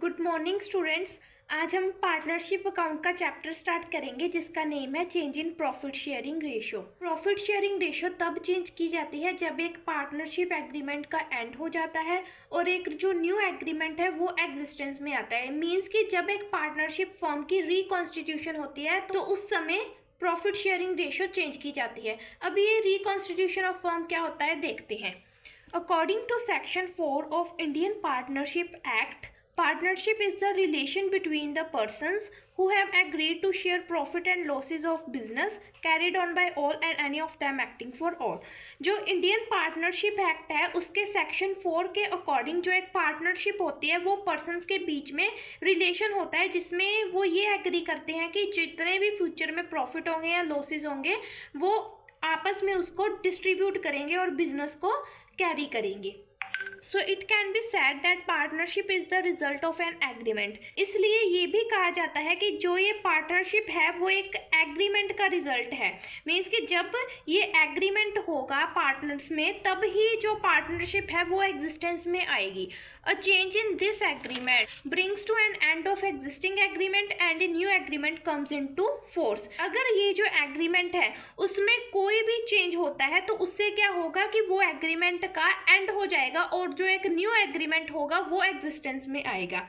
Good morning students. आज हम partnership account का चैप्टर स्टार्ट करेंगे जिसका नेम है change in profit sharing ratio. Profit sharing ratio तब चेंज की जाती है जब एक पार्टनरशिप एग्रीमेंट का एंड हो जाता है और एक जो न्यू एग्रीमेंट है वो एग्जिस्टेंस में आता है। मीन्स कि जब एक पार्टनरशिप फर्म की रिकॉन्स्टिट्यूशन होती है तो उस समय प्रॉफिट शेयरिंग रेशो चेंज की जाती है। अब ये रिकॉन्स्टिट्यूशन ऑफ फर्म क्या होता है देखते हैं। According to Section 4 of Indian Partnership Act, partnership is the relation between the persons who have agreed to share profit and losses of business carried on by all and any of them acting for all। जो Indian partnership act है उसके section 4 के according जो एक partnership होती है वो persons के बीच में रिलेशन होता है जिसमें वो ये एग्री करते हैं कि जितने भी फ्यूचर में प्रॉफिट होंगे या लॉसेज होंगे वो आपस में उसको डिस्ट्रीब्यूट करेंगे और बिजनेस को कैरी करेंगे। So it can be said that partnership is the result of an agreement. इसलिए ये भी कहा जाता है कि जो ये पार्टनरशिप है वो एक एग्रीमेंट का रिजल्ट है। मीन्स कि जब ये एग्रीमेंट होगा पार्टनर्स में तब ही जो पार्टनरशिप है वो एग्जिस्टेंस में आएगी। A change in this agreement brings to an end of existing agreement and a new agreement comes into force. अगर ये जो एग्रीमेंट है उसमें कोई भी चेंज होता है तो उससे क्या होगा कि वो एग्रीमेंट का एंड हो जाएगा और जो एक न्यू एग्रीमेंट होगा वो एग्जिस्टेंस में आएगा।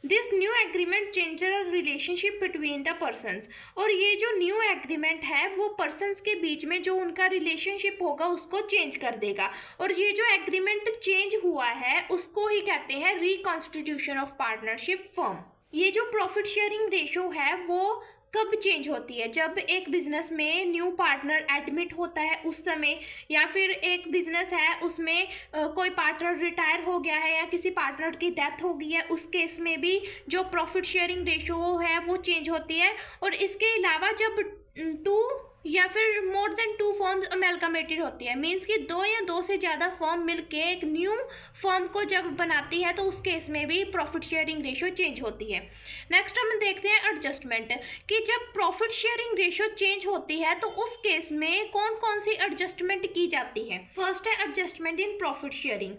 This new agreement change relationship between the persons. और ये जो न्यू एग्रीमेंट है वो पर्सनस के बीच में जो उनका रिलेशनशिप होगा उसको चेंज कर देगा। और ये जो एग्रीमेंट चेंज हुआ है उसको ही कहते हैं रिकॉन्स्टिट्यूशन ऑफ पार्टनरशिप फर्म। ये जो प्रॉफिट शेयरिंग रेशो है वो कब चेंज होती है? जब एक बिजनेस में न्यू पार्टनर एडमिट होता है उस समय, या फिर एक बिजनेस है उसमें कोई पार्टनर रिटायर हो गया है या किसी पार्टनर की डेथ हो गई है, उस केस में भी जो प्रॉफिट शेयरिंग रेशो है वो चेंज होती है। और इसके अलावा जब टू या फिर more than to firms amalgamated होती है, मीन्स कि दो या दो से ज़्यादा फर्म मिलके एक न्यू फर्म को जब बनाती है तो उस केस में भी प्रॉफिट शेयरिंग रेशो चेंज होती है। नेक्स्ट हम देखते हैं एडजस्टमेंट, कि जब प्रॉफिट शेयरिंग रेशो चेंज होती है तो उस केस में कौन कौन सी एडजस्टमेंट की जाती है। फर्स्ट है एडजस्टमेंट इन प्रॉफिट शेयरिंग।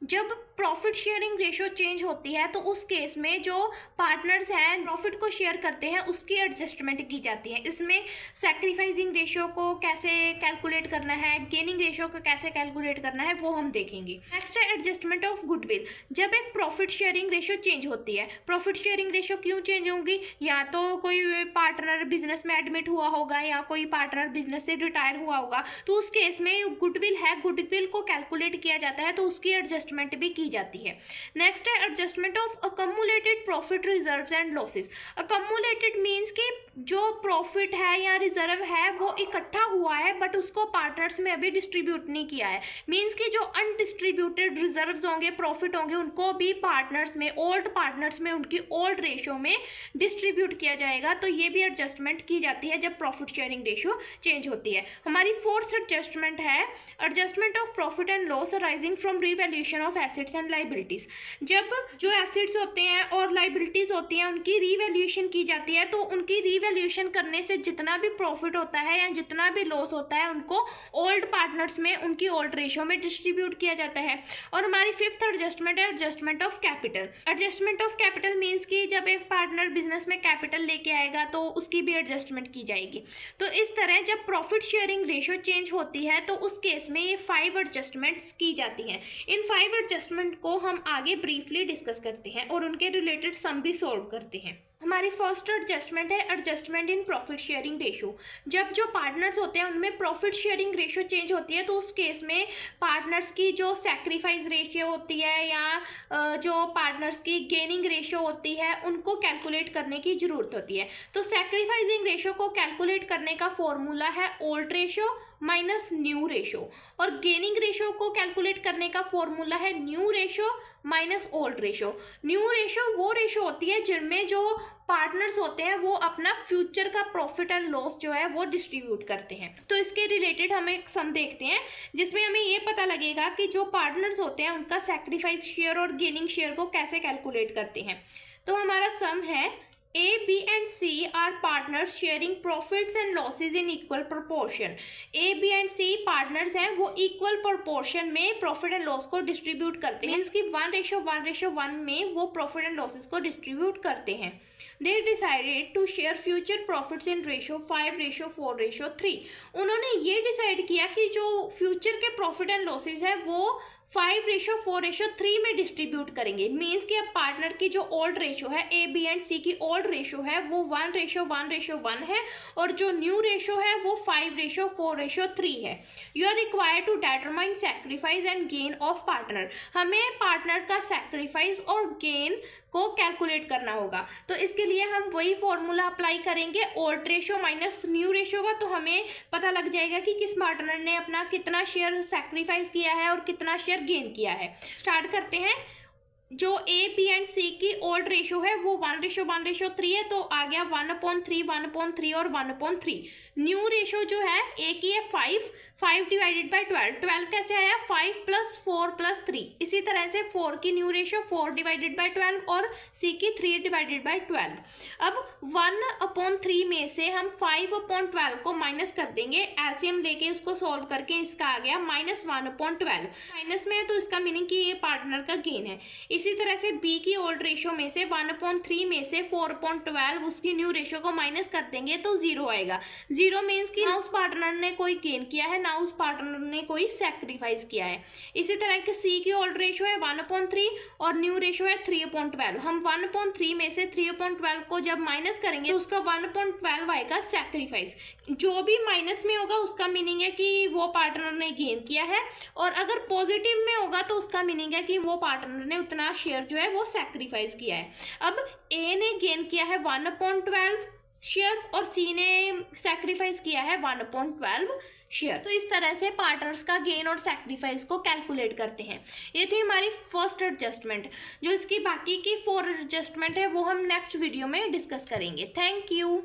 जब प्रॉफिट शेयरिंग रेशो चेंज होती है तो उस केस में जो पार्टनर्स हैं प्रॉफिट को शेयर करते हैं उसकी एडजस्टमेंट की जाती है। इसमें सैक्रिफाइसिंग रेशो को कैसे कैलकुलेट करना है, गेनिंग रेशो को कैसे कैलकुलेट करना है वो हम देखेंगे। नेक्स्ट है एडजस्टमेंट ऑफ गुडविल। जब एक प्रॉफिट शेयरिंग रेशो चेंज होती है, प्रॉफिट शेयरिंग रेशो क्यों चेंज होंगी? या तो कोई पार्टनर बिजनेस में एडमिट हुआ होगा या कोई पार्टनर बिजनेस से रिटायर हुआ होगा तो उस केस में गुडविल है, गुडविल को कैलकुलेट किया जाता है तो उसकी एडजस्टमेंट भी की जाती है। नेक्स्ट है adjustment of accumulated profit reserves and losses. Accumulated means कि जो प्रॉफिट है या रिजर्व है वो इकट्ठा हुआ है बट उसको पार्टनर्स में अभी डिस्ट्रीब्यूट नहीं किया है। मींस कि जो अनडिस्ट्रीब्यूटेड रिजर्व्स होंगे, प्रॉफिट होंगे, उनको भी पार्टनर्स में, ओल्ड पार्टनर्स में उनकी ओल्ड रेशो में डिस्ट्रीब्यूट किया जाएगा। तो ये भी एडजस्टमेंट की जाती है जब प्रॉफिट शेयरिंग रेशो चेंज होती है। हमारी फोर्थ एडजस्टमेंट है adjustment of profit and loss arising from revaluation of assets and liabilities. जब जो एसेट्स होते हैं और लाइबिलिटीज होती हैं उनकी रिवैल्यूएशन की जाती है तो उनकी रिवैल्यूएशन करने से जितना भी प्रॉफिट होता है या जितना भी लॉस होता है उनको ओल्ड पार्टनर्स में उनकी ओल्ड रेशो में डिस्ट्रीब्यूट किया जाता है। और हमारी फिफ्थ एडजस्टमेंट है adjustment of capital. Adjustment of capital means कि जब एक पार्टनर बिजनेस में कैपिटल लेके आएगा तो उसकी भी एडजस्टमेंट की जाएगी। तो इस तरह जब प्रॉफिट शेयरिंग रेशो चेंज होती है तो उस केस में ये 5 एडजस्टमेंट्स की जाती हैं। इन 5 एडजस्टमेंट को हम आगे ब्रीफली डिस्कस करते हैं और उनके रिलेटेड सम भी सॉल्व करते हैं। हमारी फर्स्ट एडजस्टमेंट है adjustment in profit sharing ratio. जब जो पार्टनर्स होते हैं उनमें प्रॉफिट शेयरिंग रेशो चेंज होती है तो उस केस में पार्टनर्स की जो सैक्रिफाइस रेशियो होती है या जो पार्टनर्स की गेनिंग रेशो होती है उनको कैलकुलेट करने की ज़रूरत होती है। तो सैक्रिफाइसिंग रेशो को कैलकुलेट करने का फॉर्मूला है old ratio minus new ratio, और गेनिंग रेशो को कैलकुलेट करने का फॉर्मूला है new ratio minus old ratio. New ratio वो रेशो होती है जिनमें जो पार्टनर्स होते हैं वो अपना फ्यूचर का प्रॉफिट एंड लॉस जो है वो डिस्ट्रीब्यूट करते हैं। तो इसके रिलेटेड हम एक सम देखते हैं जिसमें हमें ये पता लगेगा कि जो पार्टनर्स होते हैं उनका सैक्रिफाइस शेयर और गेनिंग शेयर को कैसे कैलकुलेट करते हैं। तो हमारा सम है A, B and C are partners sharing profits and losses in equal proportion. A, B and C partners हैं, वो equal proportion में profit and loss को distribute करते हैं, मीन्स कि 1:1:1 में वो profit and losses को distribute करते हैं. They decided to share future profits in ratio 5:4:3. उन्होंने ये डिसाइड किया कि जो फ्यूचर के प्रॉफिट एंड लॉसेज है वो 5:4:3 में डिस्ट्रीब्यूट करेंगे. मीन्स कि अब पार्टनर की जो ओल्ड रेशो है, ए बी एंड सी की ओल्ड रेशो है वो 1:1:1 है और जो न्यू रेशो है वो 5:4:3 है. You are required to determine sacrifice and gain of partner. हमें पार्टनर का सैक्रिफाइस और गेन को कैलकुलेट करना होगा. तो इसके लिए हम वही फॉर्मूला अप्लाई करेंगे, old ratio minus new ratio का. तो हमें पता लग जाएगा कि किस पार्टनर ने अपना कितना शेयर सैक्रिफाइस किया है और कितना शेयर गेन किया है. स्टार्ट करते हैं. जो ए बी एंड सी की ओल्ड रेशो है वो 1:1:3 है, तो आ गया 1/3 1/3 और 1/3. न्यू रेशो जो है ए की है 5 डिवाइडेड बाई 12 कैसे आया, 5 + 4 + 3. इसी तरह से 4 की न्यू रेशो 4 डिवाइडेड बाई 12 और सी की 3 डिवाइडेड बाई 12. अब 1/3 में से हम 5/12 को माइनस कर देंगे. एलसीएम लेके उसको सॉल्व करके इसका आ गया -1/12. माइनस में है तो इसका मीनिंग कि ये पार्टनर का गेन है. इसी तरह से बी की ओल्ड रेशो में से 1/3 में से 4/12 उसकी न्यू रेशो को माइनस कर देंगे तो 0 आएगा. 0 मीन्स कि ना उस पार्टनर ने कोई गेन किया है ना उस पार्टनर ने कोई सैक्रिफाइस किया है. इसी तरह के सी की ओल्ड रेशो है 1/3 और न्यू रेशो है 3/12. हम 1/3 में से 3/12 को जब माइनस करेंगे तो उसका 1/12 आएगा सैक्रिफाइस. जो भी माइनस में होगा उसका मीनिंग है कि वो पार्टनर ने गेन किया है, और अगर पॉजिटिव में होगा तो उसका मीनिंग है कि वो पार्टनर ने उतना शेयर जो है वो सैक्रिफाइस किया है. अब ए ने गेन किया है 1/12 शेयर और सी ने सैक्रिफाइस किया है 1/12 शेयर. तो इस तरह से पार्टनर्स का गेन और सैक्रिफाइस को कैलकुलेट करते हैं. ये थी हमारी फर्स्ट एडजस्टमेंट. जो इसकी बाकी की 4 एडजस्टमेंट है वो हम नेक्स्ट वीडियो में डिस्कस करेंगे. Thank you.